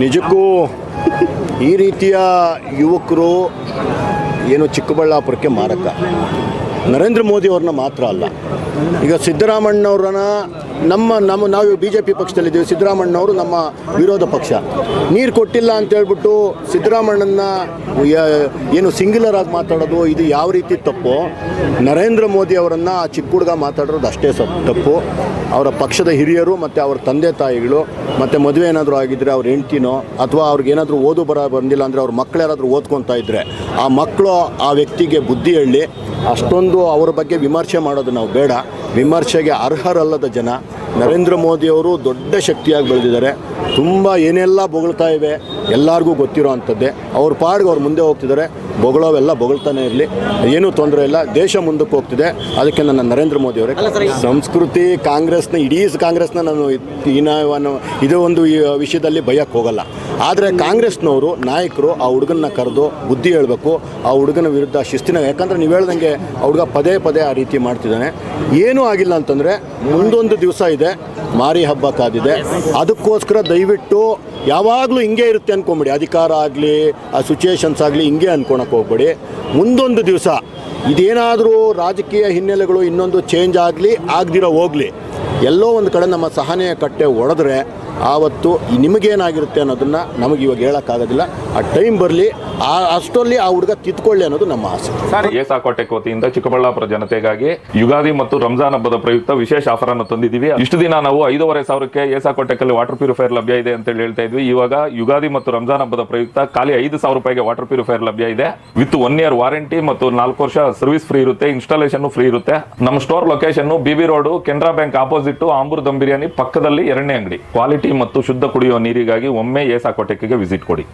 ನಿಜಕ್ಕೂ ಈ ರೀತಿಯ ಯುವಕರು ಏನು ಚಿಕ್ಕಬಳ್ಳಾಪುರಕ್ಕೆ ಮಾರಕ. ನರೇಂದ್ರ ಮೋದಿ ಅವ್ರನ್ನ ಮಾತ್ರ ಅಲ್ಲ, ಈಗ ಸಿದ್ದರಾಮಣ್ಣವ್ರನ್ನ ನಾವು BJP ಪಕ್ಷದಲ್ಲಿದ್ದೀವಿ. ಸಿದ್ದರಾಮಣ್ಣವರು ನಮ್ಮ ವಿರೋಧ ಪಕ್ಷ. ನೀರು ಕೊಟ್ಟಿಲ್ಲ ಅಂತ ಹೇಳ್ಬಿಟ್ಟು ಸಿದ್ದರಾಮಣ್ಣನ ಏನು ಸಿಂಗ್ಯುಲರ್ ಆಗಿ ಮಾತಾಡೋದು ಇದು ಯಾವ ರೀತಿ ತಪ್ಪು. ನರೇಂದ್ರ ಮೋದಿ ಅವರನ್ನು ಆ ಚಿಕ್ಕ ಹುಡುಗ ಮಾತಾಡೋದು ಅಷ್ಟೇ ತಪ್ಪು. ಅವರ ಪಕ್ಷದ ಹಿರಿಯರು ಮತ್ತು ಅವ್ರ ತಂದೆ ತಾಯಿಗಳು ಮತ್ತು ಮದುವೆ ಏನಾದರೂ ಆಗಿದ್ದರೆ ಅವ್ರ ಹೆಂಡ್ತಿನೋ ಅಥವಾ ಅವ್ರಿಗೇನಾದರೂ ಓದು ಬಂದಿಲ್ಲ ಅಂದರೆ ಅವ್ರ ಮಕ್ಕಳು ಯಾರಾದರೂ ಓದ್ಕೊತಾ ಇದ್ದರೆ ಆ ಮಕ್ಕಳು ಆ ವ್ಯಕ್ತಿಗೆ ಬುದ್ಧಿ ಹೇಳಿ. ಅಷ್ಟೊಂದು ಅವರ ಬಗ್ಗೆ ವಿಮರ್ಶೆ ಮಾಡೋದು ನಾವು ಬೇಡ. ವಿಮರ್ಶೆಗೆ ಅರ್ಹರಲ್ಲದ ಜನ. ನರೇಂದ್ರ ಮೋದಿಯವರು ದೊಡ್ಡ ಶಕ್ತಿಯಾಗಿ ಬೆಳೆದಿದ್ದಾರೆ. ತುಂಬ ಏನೆಲ್ಲ ಬೊಗಳ್ತಾ ಇವೆ ಎಲ್ಲರಿಗೂ ಗೊತ್ತಿರೋ ಅಂಥದ್ದೇ. ಅವ್ರ ಪಾಡಿಗೆ ಅವ್ರು ಮುಂದೆ ಹೋಗ್ತಿದ್ದಾರೆ. ಬೊಗಳೋವೆಲ್ಲ ಬೊಗಳ್ತಾನೆ ಇರಲಿ, ಏನೂ ತೊಂದರೆ ಇಲ್ಲ. ದೇಶ ಮುಂದಕ್ಕೆ ಹೋಗ್ತಿದೆ. ಅದಕ್ಕೆ ನನ್ನ ನರೇಂದ್ರ ಮೋದಿಯವರೇ. ಸಂಸ್ಕೃತಿ ಕಾಂಗ್ರೆಸ್ನ ಇಡೀ ಕಾಂಗ್ರೆಸ್ನ ನಾನು ಇದೇ ಒಂದು ವಿಷಯದಲ್ಲಿ ಭಯಕ್ಕೆ ಹೋಗಲ್ಲ. ಆದರೆ ಕಾಂಗ್ರೆಸ್ನವರು ನಾಯಕರು ಆ ಹುಡುಗನ್ನ ಕರೆದು ಬುದ್ಧಿ ಹೇಳಬೇಕು. ಆ ಹುಡುಗನ ವಿರುದ್ಧ ಶಿಸ್ತಿನ, ಯಾಕಂದರೆ ನೀವು ಹೇಳ್ದಂಗೆ ಆ ಹುಡುಗ ಪದೇ ಪದೇ ಆ ರೀತಿ ಮಾಡ್ತಿದ್ದಾನೆ. ಏನೂ ಆಗಿಲ್ಲ ಅಂತಂದರೆ ಮುಂದೊಂದು ದಿವಸ ಇದೆ, ಮಾರಿ ಹಬ್ಬ ಕಾದಿದೆ. ಅದಕ್ಕೋಸ್ಕರ ದಯವಿಟ್ಟು ಯಾವಾಗಲೂ ಹಿಂಗೆ ಇರುತ್ತೆ ಅಂದ್ಕೊಂಬಿಡಿ. ಅಧಿಕಾರ ಆಗಲಿ ಆ ಸಿಚುಯೇಷನ್ಸ್ ಆಗಲಿ ಹಿಂಗೆ ಅಂದ್ಕೊಳಕ್ಕೆ ಹೋಗ್ಬೇಡಿ. ಮುಂದೊಂದು ದಿವಸ ಇದೇನಾದರೂ ರಾಜಕೀಯ ಹಿನ್ನೆಲೆಗಳು ಇನ್ನೊಂದು ಚೇಂಜ್ ಆಗಲಿ ಆಗದಿರೋ ಹೋಗಲಿ, ಎಲ್ಲೋ ಒಂದು ಕಡೆ ನಮ್ಮ ಸಹನೆಯ ಕಟ್ಟೆ ಒಡೆದ್ರೆ ಆವತ್ತು ನಿಮಗೇನಾಗಿರುತ್ತೆ ಅನ್ನೋದನ್ನು ನಮಗೆ ಇವಾಗ ಹೇಳೋಕ್ಕಾಗೋದಿಲ್ಲ. ಆ ಟೈಮ್ ಬರಲಿ, ಅಷ್ಟರಲ್ಲಿ ಆ ಹುಡುಗ ತಿದ್ಕೊಳ್ಳಿ ಅನ್ನೋದು ನಮ್ಮ ಆಸೆ. ಏಸಾಕೋಟೆಕ್ ವತಿಯಿಂದ ಚಿಕ್ಕಬಳ್ಳಾಪುರ ಜನತೆಗಾಗಿ ಯುಗಾದಿ ಮತ್ತು ರಂಜಾನ್ ಹಬ್ಬದ ಪ್ರಯುಕ್ತ ವಿಶೇಷ ಆಫರ್ ಅನ್ನು ತಂದಿದ್ದೀವಿ. ಇಷ್ಟು ದಿನ ನಾವು 5,500ಕ್ಕೆ ಏಸಾಕೋಟೆಕಲ್ಲಿ ವಾಟರ್ ಪ್ಯೂರಿಫೈಯರ್ ಲಭ್ಯ ಇದೆ ಅಂತ ಹೇಳ್ತಾ ಇದ್ವಿ. ಇವಾಗ ಯುಗಾದಿ ಮತ್ತು ರಂಜಾನ್ ಹಬ್ಬದ ಪ್ರಯುಕ್ತ ಖಾಲಿ 5,000 ರೂಪಾಯಿಗೆ ವಾಟರ್ ಪ್ಯೂರಿಫೈಯರ್ ಲಭ್ಯ ಇದೆ. ವಿತ್ 1 ಇಯರ್ ವಾರಂಟಿ ಮತ್ತು 4 ವರ್ಷ ಸರ್ವಿಸ್ ಫ್ರೀ ಇರುತ್ತೆ. ಇನ್ಸ್ಟಾಲೇಷನ್ ಫ್ರೀ ಇರುತ್ತೆ. ನಮ್ಮ store location BB road, Canara bank opposite, Ambur dum biryani ಪಕ್ಕದಲ್ಲಿ 2ನೇ ಅಂಗಡಿ. ಕ್ವಾಲಿಟಿ ಮತ್ತು ಶುದ್ಧ ಕುಡಿಯುವ ನೀರಿಗಾಗಿ ಒಮ್ಮೆ ಏಸಾಕೋಟೆಕ್ಗೆ ವಿಸಿಟ್ ಕೊಡಿ.